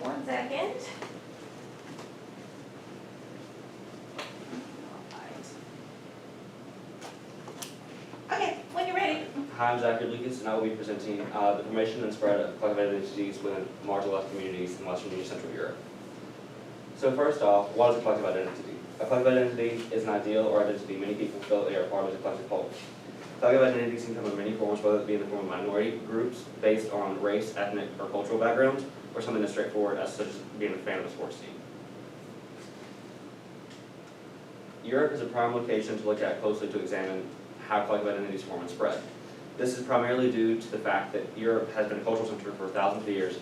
1 second. Okay, when you're ready. Hi, I'm Zachary Lucas, and I will be presenting the formation and spread of collective identities within marginalized communities in Western and Central Europe. So first off, what is a collective identity? A collective identity is an ideal or identity many people feel they are part of a collective whole. Collective identities can come in many forms, whether it be in the form of minority groups based on race, ethnic, or cultural background, or something as straightforward as such as being a fan of a sports team. Europe is a prime location to look at closely to examine how collective identities form and spread. This is primarily due to the fact that Europe has been a cultural center for thousands of years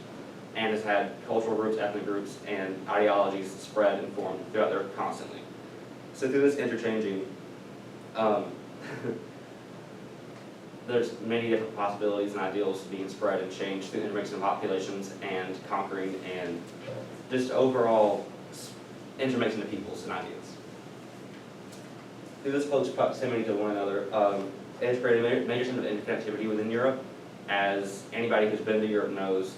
and has had cultural groups, ethnic groups, and ideologies spread and formed throughout there constantly. So through this interchanging, there's many different possibilities and ideals being spread and changed through intermixing of populations and conquering and just overall intermixing of peoples and ideas. Through this close proximity to one another, it has created a major sense of interconnectivity within Europe. As anybody who's been to Europe knows,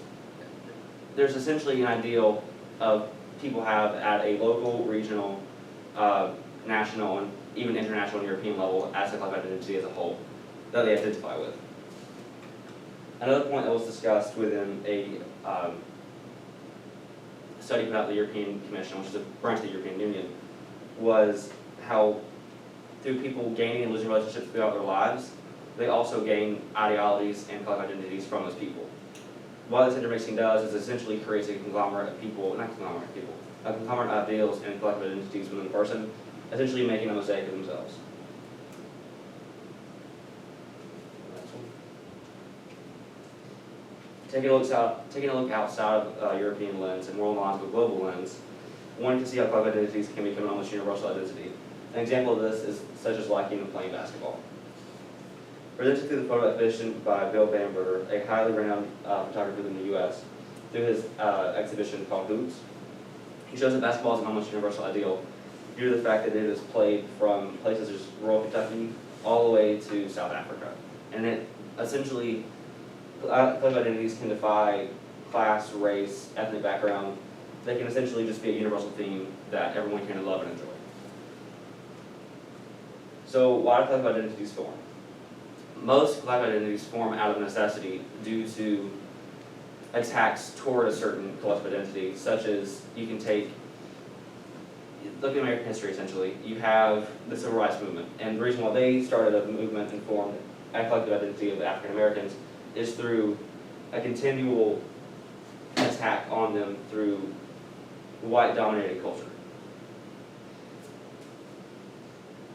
there's essentially an ideal of people have at a local, regional, national, and even international and European level as a collective identity as a whole that they identify with. Another point that was discussed within a study about the European Commission, which is a branch of the European Union, was how through people gaining and losing relationships throughout their lives, they also gain ideologies and collective identities from those people. What this intermixing does is essentially creates a conglomerate of people, not conglomerate of people, a conglomerate of ideals and collective identities within the person, essentially making a mosaic of themselves. Taking a look outside of European lens and world lines with global lens, one can see how collective identities can become an almost universal identity. An example of this is such as liking and playing basketball. Presented through the photo exhibition by Bill Bamberger, a highly renowned photographer in the U.S., through his exhibition called Hoops, he shows that basketball is an almost universal ideal due to the fact that it is played from places such as rural Kentucky all the way to South Africa. And it essentially, collective identities can defy class, race, ethnic background. They can essentially just be a universal theme that everyone can love and enjoy. So why do collective identities form? Most collective identities form out of necessity due to attacks toward a certain collective identity, such as you can look at American history essentially. You have the Civil Rights Movement, and the reason why they started a movement and formed a collective identity of African Americans is through a continual attack on them through white-dominated culture.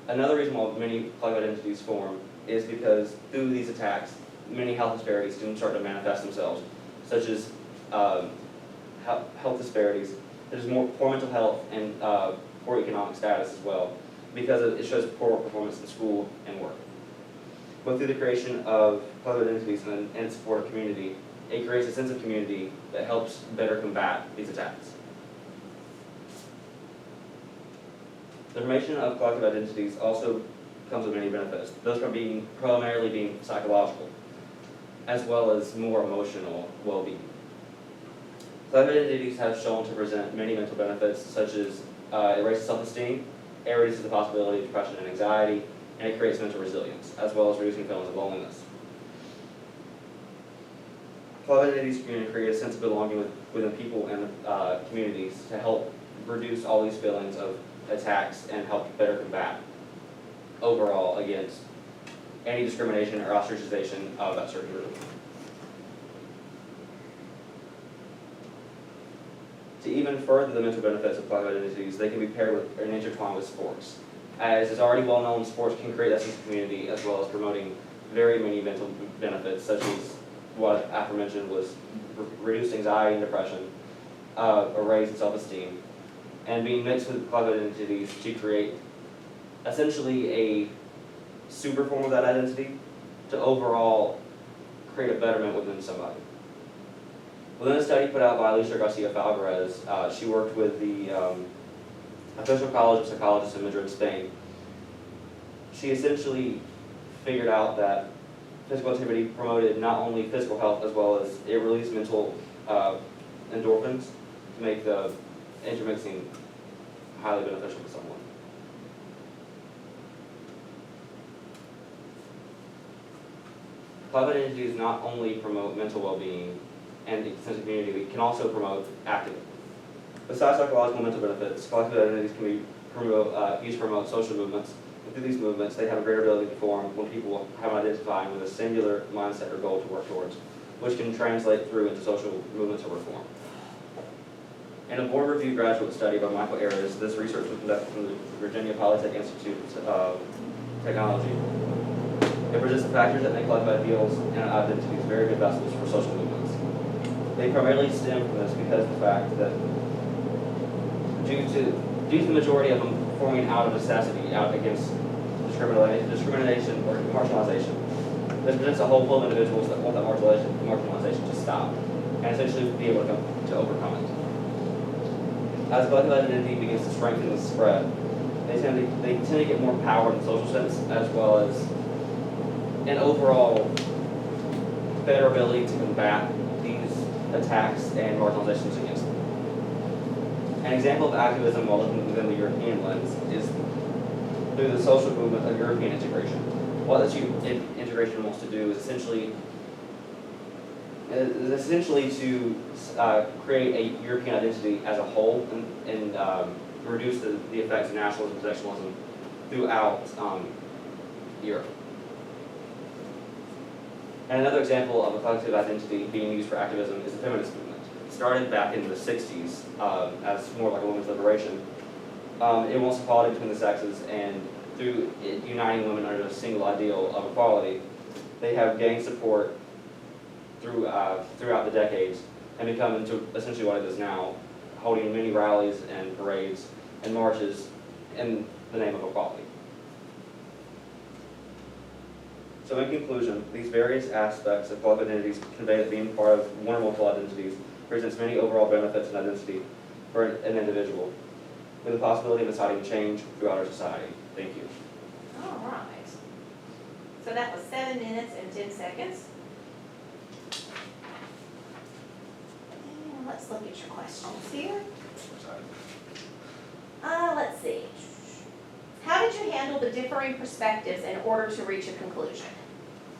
Another reason why many collective identities form is because through these attacks, many health disparities can start to manifest themselves, such as health disparities. There's poor mental health and poor economic status as well, because it shows poor performance in school and work. But through the creation of collective identities and support of community, it creates a sense of community that helps better combat these attacks. The formation of collective identities also comes with many benefits. Those are primarily being psychological, as well as more emotional well-being. Collective identities have shown to present many mental benefits, such as it raises self-esteem, it reduces the possibility of depression and anxiety, and it creates mental resilience, as well as reducing feelings of loneliness. Collective identities can create a sense of belonging within people and communities to help reduce all these feelings of attacks and help better combat overall against any discrimination or ostracization of that certain group. To even further the mental benefits of collective identities, they can be paired with and intertwined with sports. As is already well known, sports can create that sense of community as well as promoting very many mental benefits, such as what aforementioned was reduced anxiety and depression, a raise in self-esteem, and being mixed with collective identities to create essentially a super form of that identity to overall create a betterment within somebody. Within a study put out by Alicia Garcia Falvarez, she worked with the Official College of Psychologists in Madrid, Spain. She essentially figured out that physical activity promoted not only physical health as well as it released mental endorphins, to make the intermixing highly beneficial to someone. Club identities not only promote mental well-being and a sense of community, but can also promote activism. Besides psychological and mental benefits, collective identities can be used to promote social movements. And through these movements, they have a greater ability to form when people have an identifying with a singular mindset or goal to work towards, which can translate through into social movements or reform. In a board-reviewed graduate study by Michael Ayers, this research was conducted from the Virginia Polytech Institute of Technology. It presents the factors that make collective ideals and identities very good vessels for social movements. They primarily stem from this because of the fact that due to the majority of them forming out of necessity, out against discrimination or marginalization, this presents a whole pool of individuals that want that marginalization to stop and essentially be able to overcome it. As a collective identity begins to strengthen and spread, they tend to get more power in the social sense, as well as an overall better ability to combat these attacks and marginalizations against them. An example of activism while looking within the European lens is through the social movement of European integration. What this integration wants to do is essentially to create a European identity as a whole and reduce the effects of nationalism and protectionism throughout Europe. And another example of a collective identity being used for activism is the feminist movement. It started back in the 60s as more like a women's liberation. It wants equality between the sexes, and through uniting women under a single ideal of equality, they have gained support throughout the decades and become into essentially what it is now, holding many rallies and parades and marches in the name of equality. So in conclusion, these various aspects of collective identities convey that being part of one or multiple identities presents many overall benefits and identity for an individual, with the possibility of inciting change throughout our society. Thank you. All right. So that was 7 minutes and 10 seconds. And let's look at your questions here. Let's see. How did you handle the differing perspectives in order to reach a conclusion?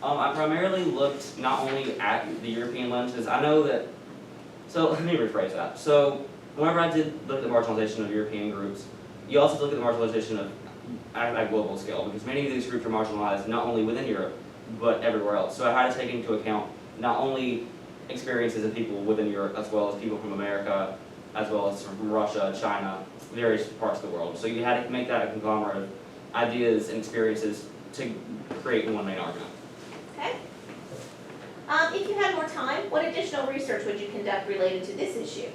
I primarily looked not only at the European lenses. I know that, so let me rephrase that. So whenever I did look at the marginalization of European groups, you also look at the marginalization of at a global scale, because many of these groups are marginalized not only within Europe, but everywhere else. So I had to take into account not only experiences of people within Europe, as well as people from America, as well as from Russia, China, various parts of the world. So you had to make that a conglomerate of ideas and experiences to create one main argument. Okay. If you had more time, what additional research would you conduct related to this issue?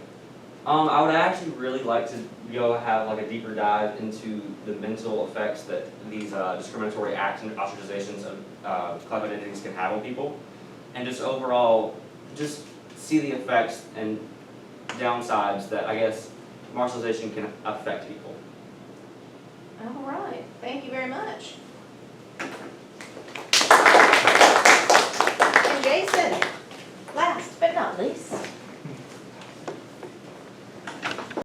I would actually really like to go have like a deeper dive into the mental effects that these discriminatory acts and ostracizations of collective identities can have on people, and just overall, just see the effects and downsides that I guess marginalization can affect people.